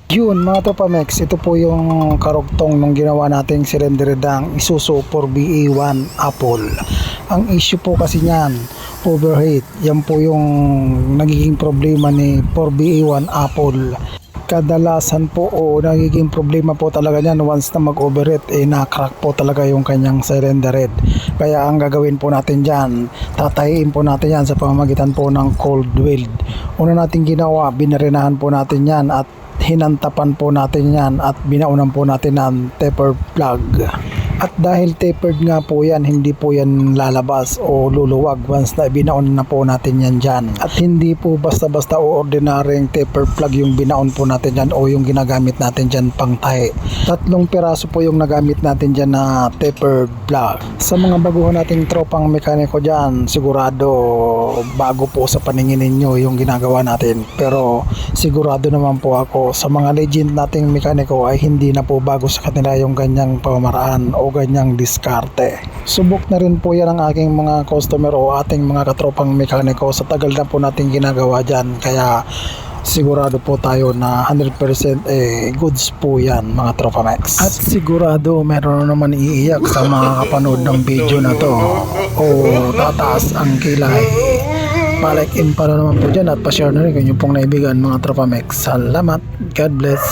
Yun mga Tropamex, ito po yung karugtong nung ginawa nating silinderidang Isuzu 4BA1 Apple. Ang issue po kasi niyan, overheat. Yan po yung nagiging problema ni 4BA1 Apple. Kadalasan po o nagiging problema po talaga niyan once na mag-overheat, na-crack po talaga yung kanyang cylinder head. Kaya ang gagawin po natin dyan, tatahiin po natin yan sa pamamagitan po ng cold weld. Una natin ginawa, binarinahan po natin yan at hinantapan po natin yan at binaunan po natin ng taper plug. At dahil tapered nga po yan, hindi po yan lalabas o luluwag once na binaon na po natin yan dyan. At hindi po basta-basta o ordinaryong taper plug yung binaon po natin dyan o yung ginagamit natin dyan pang tahi. 3 piraso po yung nagamit natin dyan na taper plug. Sa mga baguhan nating tropang mekaniko dyan, sigurado bago po sa paningin ninyo yung ginagawa natin. Pero sigurado naman po ako sa mga legend nating mekaniko ay hindi na po bago sa kanila yung ganyang pamamaraan o ganyang diskarte. Subok na rin po yan ang aking mga customer o ating mga katropang mekaniko sa tagal na po natin ginagawa dyan, kaya sigurado po tayo na 100% goods po yan mga Tropamex. At sigurado meron naman iiyak sa mga kapanood ng video na to o tataas ang kilay. Pa-like in para naman po dyan at pa-share na rin kung yung pong naibigan mga Tropamex. Salamat, God bless.